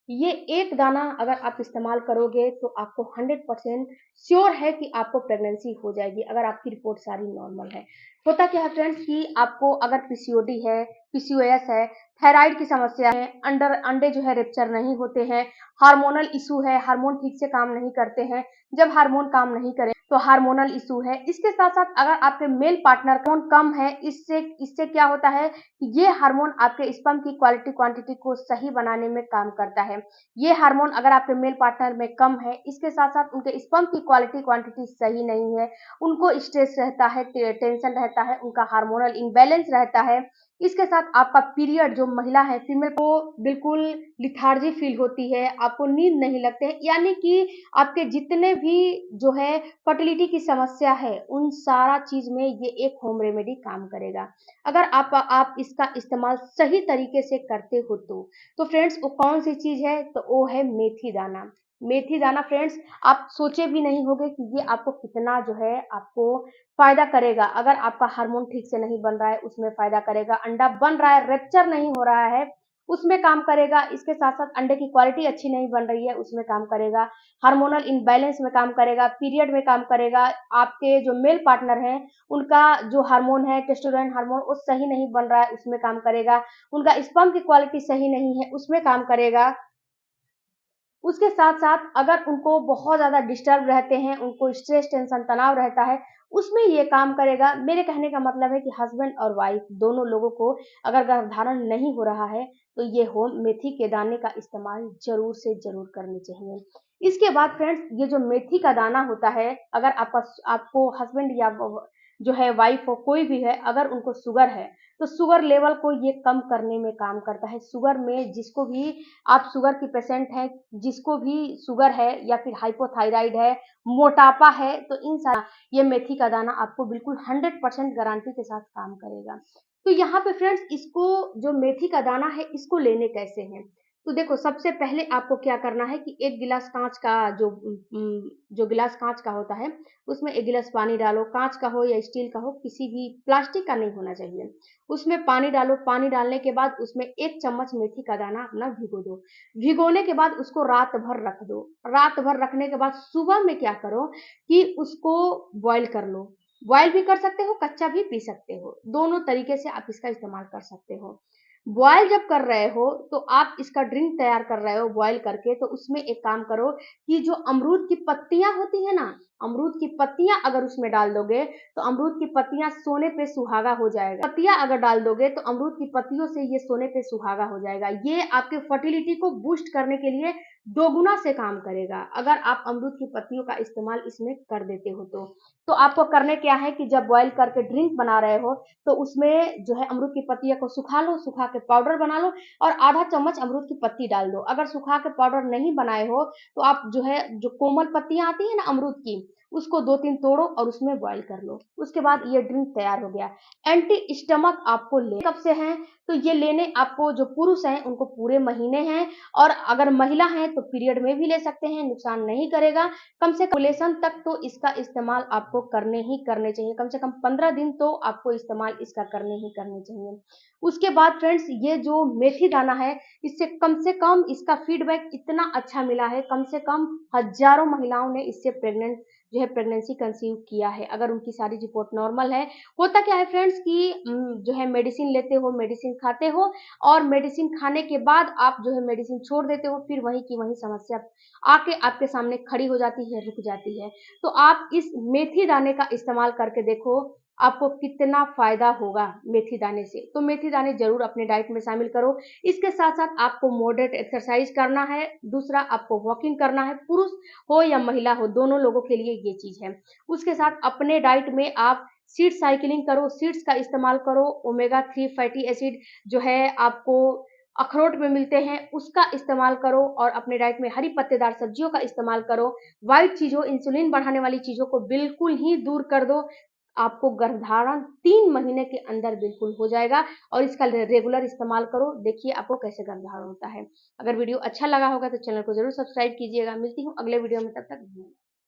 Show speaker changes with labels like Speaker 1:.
Speaker 1: ये एक दाना अगर आप इस्तेमाल करोगे तो आपको 100% श्योर है कि आपको प्रेगनेंसी हो जाएगी अगर आपकी रिपोर्ट सारी नॉर्मल है। होता क्या है फ्रेंड्स कि आपको अगर पीसीओडी है, पीसीओएस है, थायराइड की समस्या है, अंडे जो है रेप्चर नहीं होते हैं, हार्मोनल इशू है, हार्मोन ठीक से काम नहीं करते हैं। जब हार्मोन काम नहीं करे तो हार्मोनल इशू है। इसके साथ साथ अगर आपके मेल पार्टनर हार्मोन कम है, इससे इससे क्या होता है कि ये हार्मोन आपके स्पर्म की क्वालिटी क्वांटिटी को सही बनाने में काम करता है। ये हार्मोन अगर आपके मेल पार्टनर में कम है, इसके साथ साथ उनके स्पर्म की क्वालिटी क्वांटिटी सही नहीं है, उनको स्ट्रेस रहता है, टेंशन रहता है, उनका हार्मोनल इम्बैलेंस रहता है। इसके साथ आपका पीरियड जो महिला है फीमेल को बिल्कुल लिथार्जी फील होती है, आपको नींद नहीं लगते हैं, यानी कि आपके जितने भी जो है फर्टिलिटी की समस्या है उन सारा चीज में ये एक होम रेमेडी काम करेगा अगर आप इसका इस्तेमाल सही तरीके से करते हो तो फ्रेंड्स वो कौन सी चीज है तो वो है मेथी दाना। मेथी दाना फ्रेंड्स आप सोचे भी नहीं होंगे कि ये आपको कितना जो है आपको फायदा करेगा। अगर आपका हार्मोन ठीक से नहीं बन रहा है उसमें फायदा करेगा, अंडा बन रहा है रेप्चर नहीं हो रहा है उसमें काम करेगा, इसके साथ साथ अंडे की क्वालिटी अच्छी नहीं बन रही है उसमें काम करेगा, हार्मोनल इम्बैलेंस में काम करेगा, पीरियड में काम करेगा, आपके जो मेल पार्टनर हैं उनका जो हार्मोन है टेस्टोस्टेरोन हार्मोन वो सही नहीं बन रहा है उसमें काम करेगा, उनका स्पर्म की क्वालिटी सही नहीं है उसमें काम करेगा। उसके साथ-साथ अगर उनको बहुत ज़्यादा डिस्टर्ब रहते हैं, उनको स्ट्रेस, टेंशन, तनाव रहता है, उसमें ये काम करेगा। मेरे कहने का मतलब है कि हस्बैंड और वाइफ दोनों लोगों को अगर गर्भधारण नहीं हो रहा है, तो ये होम मेथी के दाने का इस्तेमाल ज़रूर से ज़रूर करनी चाहिए। इसके बाद फ्रेंड्स ये जो मेथी का दाना होता है, अगर आपको हस्बैंड या जो है वाइफ हो कोई भी है, अगर उनको शुगर है, तो शुगर लेवल को ये कम करने में काम करता है। शुगर में जिसको भी आप शुगर की पेशेंट हैं, जिसको भी शुगर है या फिर हाइपोथायराइड है, मोटापा है, तो इन सारा ये मेथी का दाना आपको बिल्कुल 100% गारंटी के साथ काम करेगा। तो यहाँ पे फ्रेंड्स इसको जो मेथी का दाना है इसको लेने कैसे हैं? तो देखो सबसे पहले आपको क्या करना है कि 1 गिलास काँच का जो गिलास काँच का होता है, उसमें 1 गिलास पानी डालो, काँच का हो या स्टील का हो, किसी भी प्लास्टिक का नहीं होना चाहिए। उसमें पानी डालो, पानी डालने के बाद उसमें 1 चम्मच मेथी का दाना अपना भिगो दो। भिगोने के बाद उसको रात भर रख दो। रात भर रखने के बाद सुबह में क्या करो कि उसको बॉयल कर लो। बॉयल भी कर सकते हो, कच्चा भी पी सकते हो। दोनों तरीके से आप इसका इस्तेमाल कर सकते हो। बॉयल जब कर रहे हो तो आप इसका ड्रिंक तैयार कर रहे हो बॉयल करके, तो उसमें एक काम करो कि जो अमरूद की पत्तियाँ होती है ना, अमरूद की पत्तियाँ अगर उसमें डाल दोगे तो अमरूद की पत्तियाँ सोने पे सुहागा हो जाएगा। पत्तियाँ अगर डाल दोगे तो अमरूद की पत्तियों से ये सोने पे सुहागा हो जाएगा। ये आपके फर्टिलिटी को बूस्ट करने के लिए दोगुना से काम करेगा अगर आप अमरूद की पत्तियों का इस्तेमाल इसमें कर देते हो तो आपको करने क्या है कि जब बॉयल करके ड्रिंक बना रहे हो तो उसमें जो है अमरूद की पत्तियों को सुखा लो, सुखा के पाउडर बना लो और आधा चम्मच अमरूद की पत्ती डाल दो। अगर सुखा के पाउडर नहीं बनाए हो तो आप जो है जो कोमल पत्तियां आती है ना अमरूद की, उसको 2-3 तोड़ो और उसमें बॉयल कर लो। उसके बाद ये ड्रिंक तैयार हो गया। एंटी स्टमक आपको ले कब से हैं तो ये लेने आपको जो पुरुष हैं उनको पूरे महीने हैं और अगर महिला हैं तो पीरियड में भी ले सकते हैं, नुकसान नहीं करेगा। कम से कम ओव्यूलेशन तक तो इसका इस्तेमाल आपको करने ही करने चाहिए। कम से कम 15 दिन तो आपको इस्तेमाल इसका करने ही करने चाहिए। उसके बाद फ्रेंड्स ये जो मेथी दाना है इससे कम से कम इसका फीडबैक इतना अच्छा मिला है, कम से कम हजारों महिलाओं ने इससे जो है प्रेगनेंसी कंसीव किया है अगर उनकी सारी रिपोर्ट नॉर्मल है। होता क्या है फ्रेंड्स कि जो है मेडिसिन लेते हो, मेडिसिन खाते हो और मेडिसिन खाने के बाद आप जो है मेडिसिन छोड़ देते हो, फिर वहीं की वहीं समस्या आके आपके सामने खड़ी हो जाती है, रुक जाती है। तो आप इस मेथी दाने का इस्तेमाल करके देखो आपको कितना फायदा होगा मेथी दाने से। तो मेथी दाने जरूर अपने डाइट में शामिल करो। इसके साथ साथ आपको मॉडरेट एक्सरसाइज करना है, दूसरा आपको वॉकिंग करना है, पुरुष हो या महिला हो दोनों लोगों के लिए ये चीज है। उसके साथ अपने डाइट में आप सीड साइकिलिंग करो, सीड्स का इस्तेमाल करो, ओमेगा 3 फैटी एसिड जो है आपको अखरोट में मिलते हैं उसका इस्तेमाल करो और अपने डाइट में हरी पत्तेदार सब्जियों का इस्तेमाल करो। व्हाइट चीजों इंसुलिन बढ़ाने वाली चीजों को बिल्कुल ही दूर कर दो। आपको गर्भधारण 3 महीने के अंदर बिल्कुल हो जाएगा और इसका रेगुलर इस्तेमाल करो, देखिए आपको कैसे गर्भधारण होता है। अगर वीडियो अच्छा लगा होगा तो चैनल को जरूर सब्सक्राइब कीजिएगा। मिलती हूँ अगले वीडियो में, तब तक धन्यवाद।